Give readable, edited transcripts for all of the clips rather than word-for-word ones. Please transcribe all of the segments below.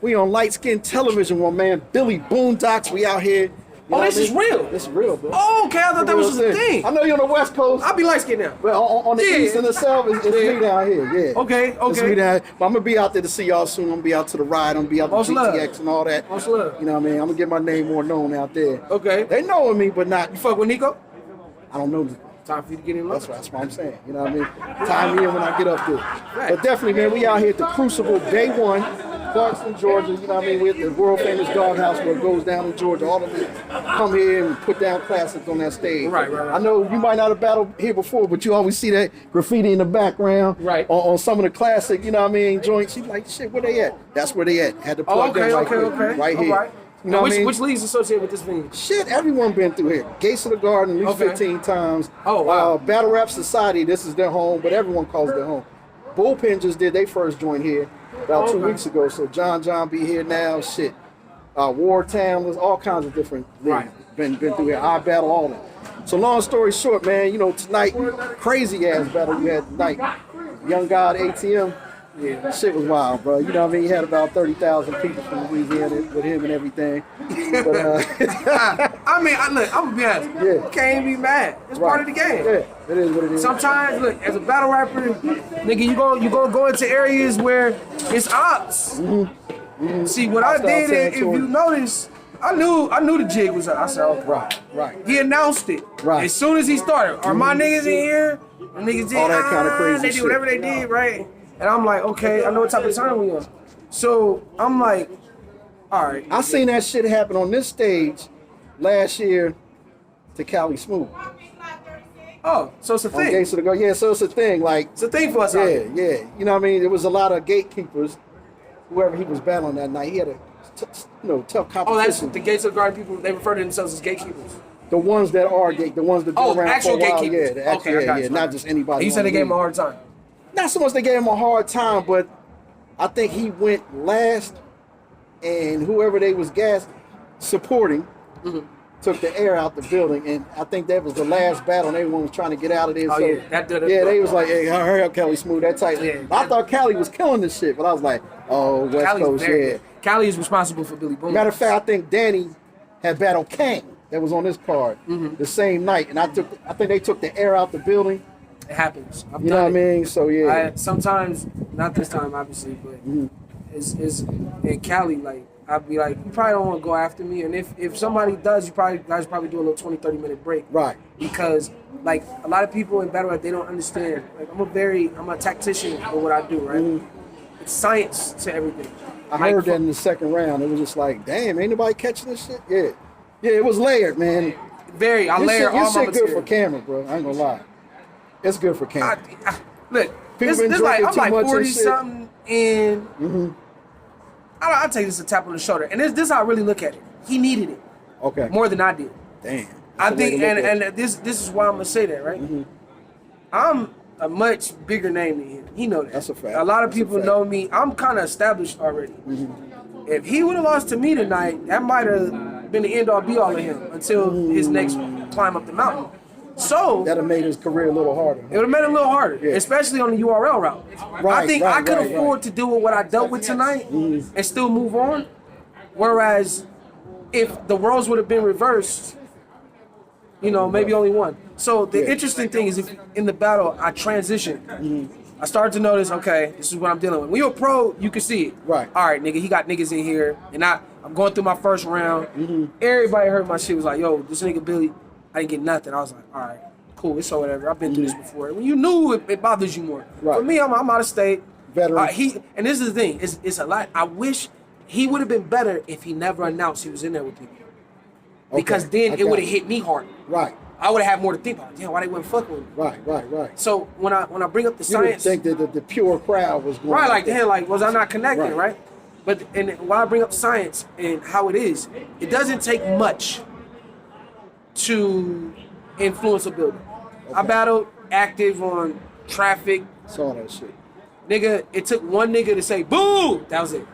We on Lightskin television, my man Billy Boondocks. We out here. Oh, this is real. This is real, bro. Oh, okay. I thought that was just a thing. I know you're on the West Coast. I'll be light skinned now. Well, on the East and the South, it's me down here. Yeah. Okay. It's me down here. But I'm gonna be out there to see y'all soon. I'm gonna be out to the ride. I'm gonna be out to GTX and all that. Most love. You know what I mean? I'm gonna get my name more known out there. Okay. They know me, but not. You fuck with Nico? I don't know. Time for you to get in line. That's what I'm saying. You know what I mean? Time me in when I get up there. Right. But definitely, man, we out here at the Crucible Day 1, Clarkston, Georgia. You know what I mean? We're at the world famous DAWGHOUSE where it goes down in Georgia. All of them come here and put down classics on that stage. Right. I know you might not have battled here before, but you always see that graffiti in the background. Right. On some of the classic, you know what I mean, joints. You like, shit, where they at? That's where they at. Had to plug them right here. Right here. Right. You know which leagues associated with this venue? Shit, everyone been through here. Gates of the Garden at least 15 times. Oh, wow. Battle Rap Society, this is their home, but everyone calls it their home. Bullpen just did their first joint here about 2 weeks ago, so John be here now, shit. Wartown, there's all kinds of different leagues. Been through here. I battle all of them. So long story short, man, you know, tonight, crazy ass battle you had tonight. Young God ATM. Yeah, shit was wild, bro. You know what I mean? He had about 30,000 people from Louisiana with him and everything. But, I mean, look, I'm gonna be honest. Yeah. You can't be mad. It's part of the game. Yeah, it is what it is. Sometimes, look, as a battle rapper, nigga, you gonna go into areas where it's ops. See, what I did, if you notice, I knew the jig was up. I said, okay. Right. He announced it. Right. As soon as he started, are my niggas in here? The niggas did all that kind of crazy they shit. did whatever they did, right? And I'm like, okay, I know what type of time we on. So I'm like, all right. I seen that shit happen on this stage last year to Cali Smooth. Oh, so it's a thing. Gates of the Garden. Yeah, so it's a thing. Like, it's a thing for us. Yeah. You know what I mean? There was a lot of gatekeepers. Whoever he was battling that night, he had a tough competition. Oh, that's the Gates of the Garden people. They refer to themselves as gatekeepers. The ones that are the ones that been around actual for a while. gatekeepers. Yeah, the actual, Okay, yeah, not just anybody. You said they gave him a hard time. Not so much they gave him a hard time, but I think he went last, and whoever they was supporting took the air out the building, and I think that was the last battle, and everyone was trying to get out of there. Oh, so, yeah. They was like, hey, hurry up, Cali Smooth, that tight. Yeah, I thought Cali was killing this shit, but I was like, oh, West Coast, yeah. Cali is responsible for Billy Boondocks. Matter of fact, I think Danny had battled Kang that was on this card the same night, and I think they took the air out the building. It happens. You know what I mean? So yeah. Sometimes, not this time, obviously, but it's in Cali. Like I'd be like, you probably don't want to go after me, and if somebody does, you guys probably do a little 20-30 minute break. Right. Because like a lot of people in battle rap, they don't understand. Like I'm a tactician for what I do. Right. It's science to everything. I heard that in the second round. It was just like, damn, ain't nobody catching this shit? Yeah. Yeah, it was layered, man. I layer all my material. Your shit good for camera, bro. I ain't gonna lie. It's good for camera. Look, this like, I'm like 40-something, and I'll take this a tap on the shoulder. And this how I really look at it. He needed it. Okay. More than I did. Damn. I think, and this is why I'm gonna say that, right? I'm a much bigger name than him. He know that. That's a fact. A lot of people know me. I'm kind of established already. If he would have lost to me tonight, that might have been the end-all be-all of him until his next climb up the mountain. So that'd have made his career a little harder. It would have made it a little harder, especially on the URL route. I think I could afford to deal with what I dealt with tonight and still move on. Whereas if the roles would have been reversed, maybe only one. So the interesting thing is, if in the battle I transitioned, I started to notice, okay, this is what I'm dealing with. When you're a pro, you can see it. Right. All right, nigga, he got niggas in here, and I'm going through my first round. Everybody heard my shit, was like, yo, this nigga Billy, I didn't get nothing. I was like, all right, cool, it's so whatever. I've been through this before. When you knew, it bothers you more. Right. For me, I'm out of state. Veteran. And this is the thing, it's a lot. I wish he would have been better if he never announced he was in there with people. Because then it would have hit me hard. Right. I would have had more to think about. Damn, why they wouldn't fuck with me? Right. So when I bring up the science, you would think that the pure crowd was going right, like damn, like was I not connecting, right? But and when I bring up science and how it is, it doesn't take much to influence a building. I battled active on traffic. Saw that shit. Nigga, it took one nigga to say boo. That was it.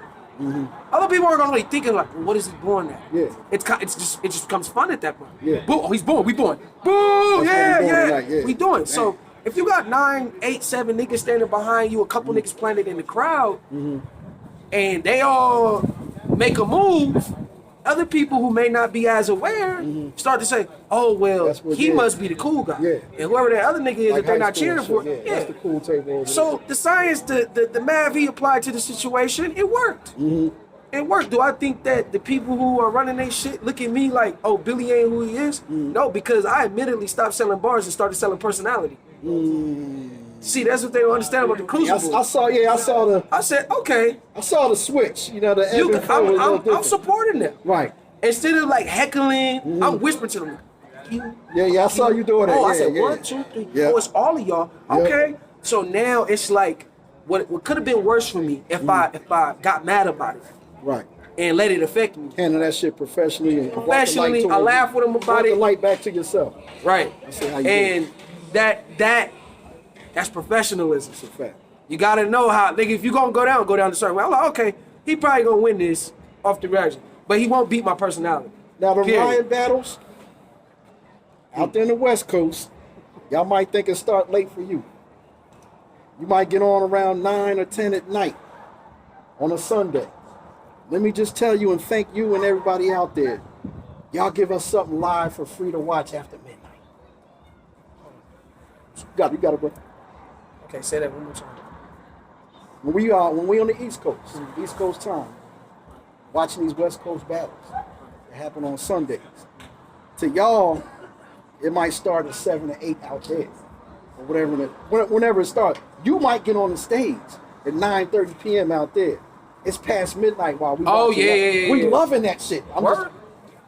Other people aren't gonna really thinking like, well, what is he doing at? Yeah. It just becomes fun at that point. Yeah. Boo, oh, he's booing, we booing. Boo, yeah. We doing. So if you got 9, 8, 7 niggas standing behind you, a couple niggas planted in the crowd, and they all make a move, other people who may not be as aware start to say, "Oh well, he must be the cool guy," and whoever that other nigga is that they're not cheering for, that's the cool table. So the science, the math he applied to the situation, it worked. It worked. Do I think that the people who are running their shit look at me like, "Oh, Billy ain't who he is"? No, because I admittedly stopped selling bars and started selling personality. See, that's what they don't understand about the Crucible. I saw the. I said, okay. I saw the switch. You know, the ebb and flow was a little different. I'm supporting them. Right. Instead of like heckling, I'm whispering to them. I saw you doing that. I said 1, 2, 3. Oh, it's all of y'all. Okay. So now it's like what could have been worse for me if I got mad about it. Right. And let it affect me. Handle that shit professionally. Professionally, I laugh with them about it. The light back to yourself. Right. How you and that's professionalism. It's a fact. You gotta know how, nigga, if you gonna go down a certain way. I'm like, okay, he probably gonna win this off the reaction, but he won't beat my personality. Now the riot battles out there in the West Coast, y'all might think it start late for you. You might get on around 9 or 10 at night on a Sunday. Let me just tell you and thank you and everybody out there. Y'all give us something live for free to watch after midnight. You got it, bro. Okay, say that one more time. When we on the East Coast, East Coast time, watching these West Coast battles that happen on Sundays. To y'all, it might start at 7 or 8 out there, or whenever it starts. You might get on the stage at 9:30 p.m. out there. It's past midnight while we. Oh yeah. We loving that shit.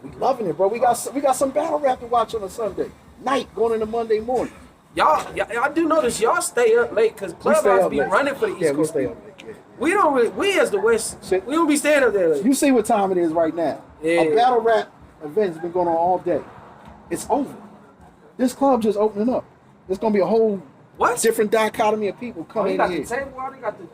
We loving it, bro. We got some battle rap to watch on a Sunday night, going into Monday morning. Y'all, I do notice y'all stay up late because Clubhouse be running for the East Coast. We stay up late. We don't really, we as the West, we don't be staying up there late. You see what time it is right now. Yeah. A battle rap event has been going on all day. It's over. This club just opening up. There's going to be a whole different dichotomy of people coming in here.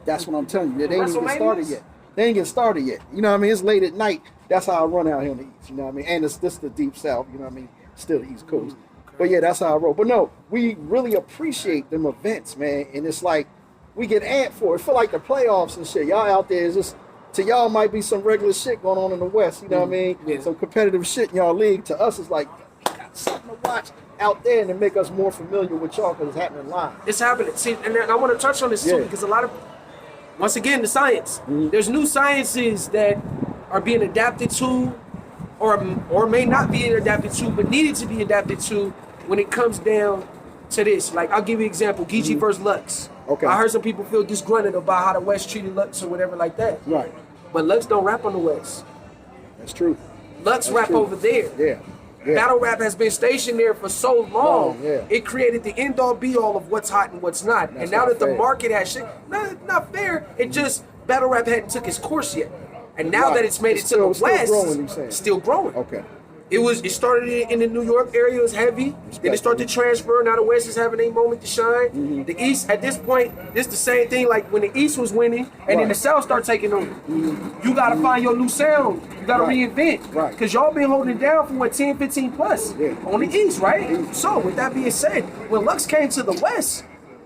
That's what I'm telling you. They ain't even started yet. They ain't get started yet. You know what I mean? It's late at night. That's how I run out here on the East. You know what I mean? And this the Deep South. You know what I mean? Still the East Coast. But yeah, that's how I roll. But no, we really appreciate them events, man. And it's like, we get amped for it. It feel like the playoffs and shit. Y'all out there is just, to y'all might be some regular shit going on in the West. You know what I mean? Yeah. Some competitive shit in y'all league. To us, it's like, we got something to watch out there and to make us more familiar with y'all because it's happening live. It's happening. See, and I want to touch on this too because a lot of, once again, the science. There's new sciences that are being adapted to or may not be adapted to, but needed to be adapted to when it comes down to this. Like, I'll give you an example. Geechee versus Lux. Okay. I heard some people feel disgruntled about how the West treated Lux or whatever like that. Right. But Lux don't rap on the West. That's true. Lux rap over there. Yeah. Battle rap has been stationed there for so long. Yeah. It created the end-all be-all of what's hot and what's not. And now that the market has shit, not fair. It just, battle rap hadn't took its course yet. And now that it's made it to the West, still growing. Okay. It started in the New York area, it was heavy. Then it started to transfer. Now the West is having a moment to shine. The East, at this point, it's the same thing like when the East was winning and then the South started taking over. You got to find your new sound. You got to reinvent. Right. Because y'all been holding it down for 10, 15 plus on the East, right? So with that being said, when Lux came to the West,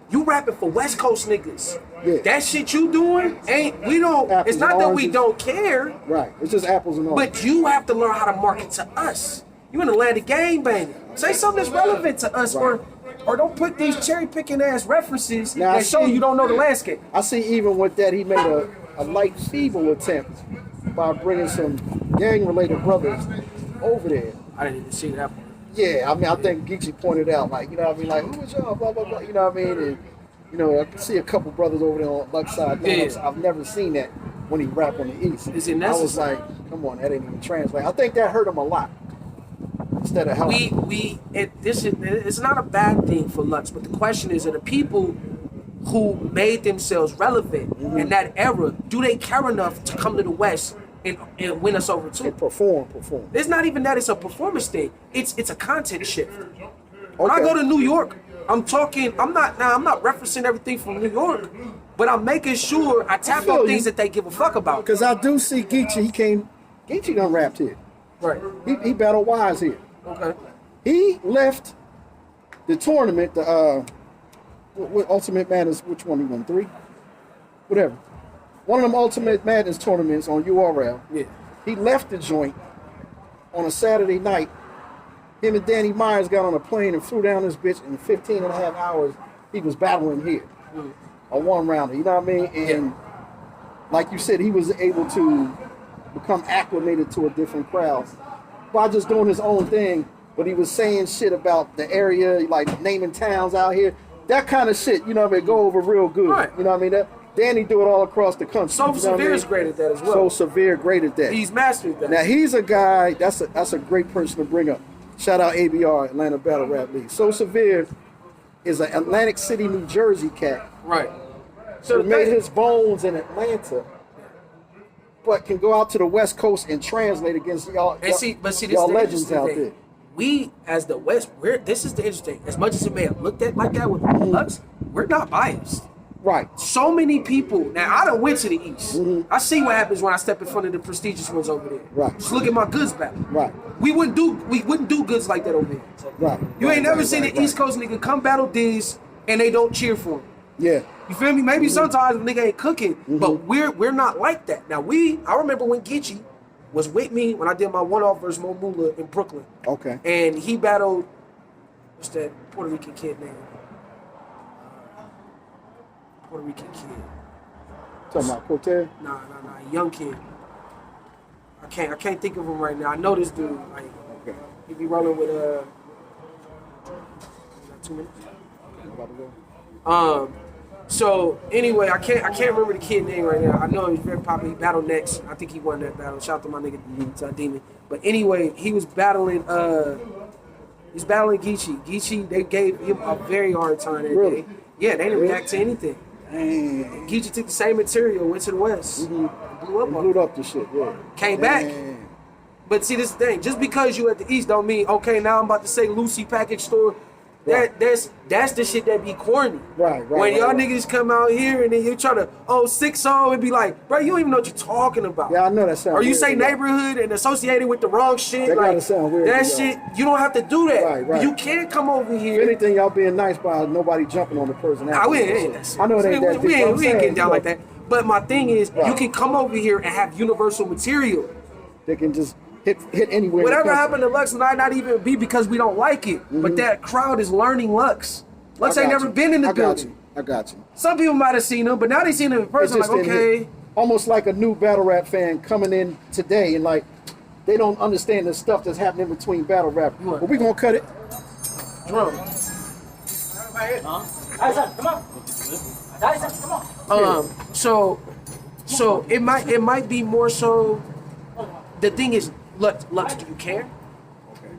you rapping for West Coast niggas. Yeah. That shit you doing Apples it's not and that oranges. we don't care. Right. It's just apples and oranges. But you have to learn how to market to us. You in the land of game banging. Say something that's relevant to us or don't put these cherry picking ass references that show you don't know the landscape. I see even with that he made a light feeble attempt by bringing some gang related brothers over there. I didn't even see that one. Yeah, I mean, I think Geechee pointed out, like, you know what I mean, like, who is y'all, blah, blah, blah, you know what I mean? And, you know, I can see a couple brothers over there on Lux side. I've never seen that when he rapped on the East. Is it necessary? I was like, come on, that ain't even translate. I think that hurt him a lot instead of helping. It's not a bad thing for Lux, but the question is, are the people who made themselves relevant in that era, do they care enough to come to the West and win us over too? And perform. It's not even that it's a performance thing. It's a content shift. When I go to New York, I'm not referencing everything from New York, but I'm making sure I tap on things that they give a fuck about. Because I do see Geechee, Geechee done rapped here. Right. He battled Wise here. Okay. He left the tournament, what Ultimate Madness, which one he won? 3? Whatever. One of them Ultimate Madness tournaments on URL. Yeah. He left the joint on a Saturday night. Him and Danny Myers got on a plane and flew down this bitch in 15 and a half hours. He was battling here. A one-rounder, you know what I mean? And like you said, he was able to become acclimated to a different crowd by just doing his own thing. But he was saying shit about the area, like naming towns out here. That kind of shit, you know what I mean, go over real good. Right. You know what I mean? Danny do it all across the country. So Severe is great at that as well. So Severe great at that. He's mastered that. Now he's a guy, that's a great person to bring up. Shout out ABR, Atlanta Battle Rap League. So Severe is an Atlantic City, New Jersey cat. Right. So made his bones in Atlanta, but can go out to the West Coast and translate against y'all. And see, this y'all is legends out there. We, as the West, this is the interesting. As much as it may have looked at like that with Lux, we're not biased. Right. So many people. Now, I done went to the East. I see what happens when I step in front of the prestigious ones over there. Right. Just look at my goods back. Right. We wouldn't do goods like that over here. Right. You ain't never seen an East Coast nigga come battle Diz and they don't cheer for him. Yeah. You feel me? Maybe sometimes a nigga ain't cooking, but we're not like that. Now I remember when Geechee was with me when I did my one-off versus Mo Moolah in Brooklyn. Okay. And he battled, what's that Puerto Rican kid name? Puerto Rican kid. Talking about Cortez? Nah, young kid. I can't think of him right now. I know this dude. Like, he be rolling with 2 minutes. So anyway, I can't remember the kid name right now. I know he's very popular. He battled next. I think he won that battle. Shout out to my nigga Demon. But anyway, he was battling Geechee. Geechee, they gave him a very hard time that day. Yeah, they didn't react to anything. And Geechee took the same material, went to the West, blew up the shit, yeah. Came back. But see, this thing, just because you at the East don't mean, okay, now I'm about to say Lucy Package Store. That's the shit that be corny. Right. When y'all niggas come out here and then you try to 6-0 and be like, bro, you don't even know what you're talking about. Yeah, I know that sounds Or you weird, say neighborhood and associated with the wrong shit. That like, gotta sound weird. That shit, you don't have to do that. Right. You can't come over here. If anything, y'all being nice by nobody jumping on the person. Nah, we ain't. I know it ain't that we deep. ain't getting down like that. But my thing is, you can come over here and have universal material. They can just hit anywhere. Whatever happened to Lux might not even be because we don't like it. But that crowd is learning Lux. Lux ain't never been in the building. I got you. Some people might have seen him, but now they seen him in person. Like, okay. Almost like a new battle rap fan coming in today and like they don't understand the stuff that's happening between battle rap. But we gonna cut it. Drum. So it might be more so. The thing is, Lux, do you care?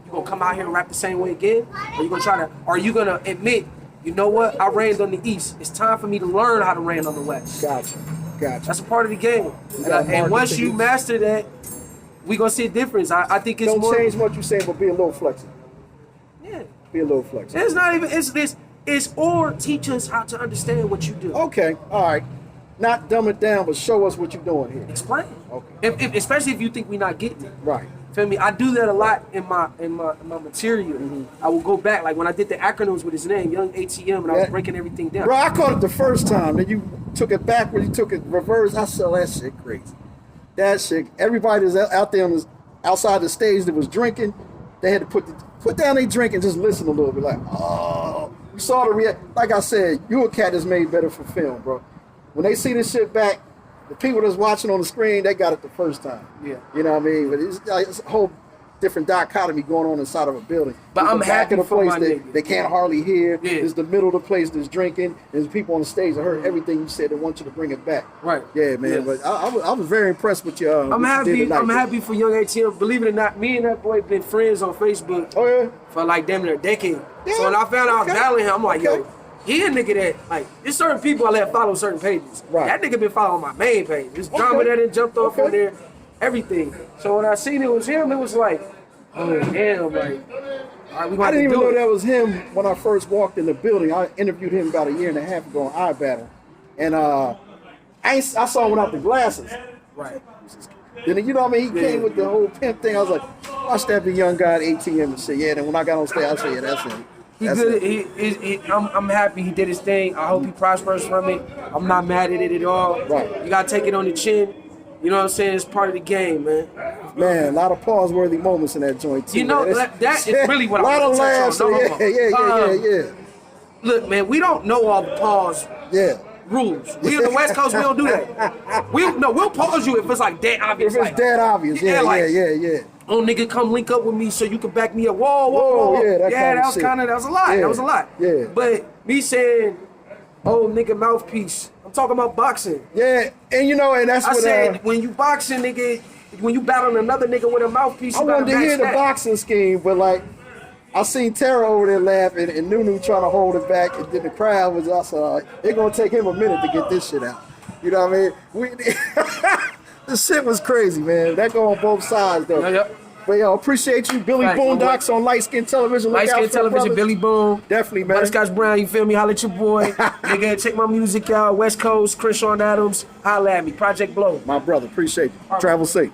You gonna come out here and rap the same way again? Or you gonna are you gonna admit, you know what, I reigned on the East. It's time for me to learn how to reign on the West. Gotcha. That's a part of the game. And once you master that, we gonna see a difference. I think it's Don't change what you say, but be a little flexible. Yeah. Be a little flexible. It's not even, it's this, or teach us how to understand what you do. Okay, all right. Not dumb it down, but show us what you're doing here. Explain. Okay. Especially if you think we're not getting it. Right. Feel me? I do that a lot in my material. I will go back, like when I did the acronyms with his name, Young ATM, and I was breaking everything down. Bro, I caught it the first time. Then you took it backwards, you took it reverse. I saw that shit crazy. That shit. Everybody that's out there outside the stage that was drinking, they had to put down their drink and just listen a little bit. Like, oh, you saw the react. Like I said, you a cat that's made better for film, bro. When they see this shit back, the people that's watching on the screen, they got it the first time. Yeah. You know what I mean? But it's a whole different dichotomy going on inside of a building. But There's I'm the back happy of the for place my that niggas. they can't hardly hear. Yeah. There's the middle of the place that's drinking. There's people on the stage that heard everything you said. They want you to bring it back. Right. Yeah, man. Yeah. But I was very impressed with you. I'm happy for Young ATM. Believe it or not, me and that boy been friends on Facebook for like damn near a decade. Yeah. So when I found out I was battling him, I'm like, yo, he a nigga that, like, there's certain people I let follow certain pages. Right. That nigga been following my main page. There's drama that done jumped off on there, everything. So when I seen it was him, it was like, oh, damn, like, all right, we I didn't even know it. that was him when I first walked in the building. I interviewed him about a year and a half ago on iBattle. And I saw him without the glasses. Right. Then, you know what I mean? He came with the whole pimp thing. I was like, watch that be Young God ATM and say, yeah. Then when I got on stage, I said, yeah, that's him. He's good. I'm happy he did his thing. I hope he prospers from it. I'm not mad at it at all. Right. You gotta take it on the chin. You know what I'm saying? It's part of the game, man. Man, a lot of pause-worthy moments in that joint too. You know, man. that is really what I want to touch on. Yeah. Look, man, we don't know all the pause rules. We in the West Coast, we don't do that. We'll pause you if it's like dead obvious. If it's dead obvious, yeah. Oh, nigga, come link up with me so you can back me up. Whoa. That was a lot. That was a lot. Yeah. But me saying, oh, nigga, mouthpiece. I'm talking about boxing. Yeah, and that's I what said, when you boxing, nigga, when you battling another nigga with a mouthpiece, I wanted to hear the boxing scheme, but like, I seen Tara over there laughing and Nunu trying to hold it back, and then the crowd was also like, it's gonna take him a minute to get this shit out. You know what I mean? This shit was crazy, man. That go on both sides though. Yep. But yo, appreciate you, Billy Boondocks on Lightskin Television. Lightskin Television, Billy Boom. Definitely, man. Butterscotch Brown, you feel me? Holla at your boy. Nigga, check my music out. West Coast, Crenshaw Adams. Holla at me. Project Blow. My brother, appreciate you. Travel safe.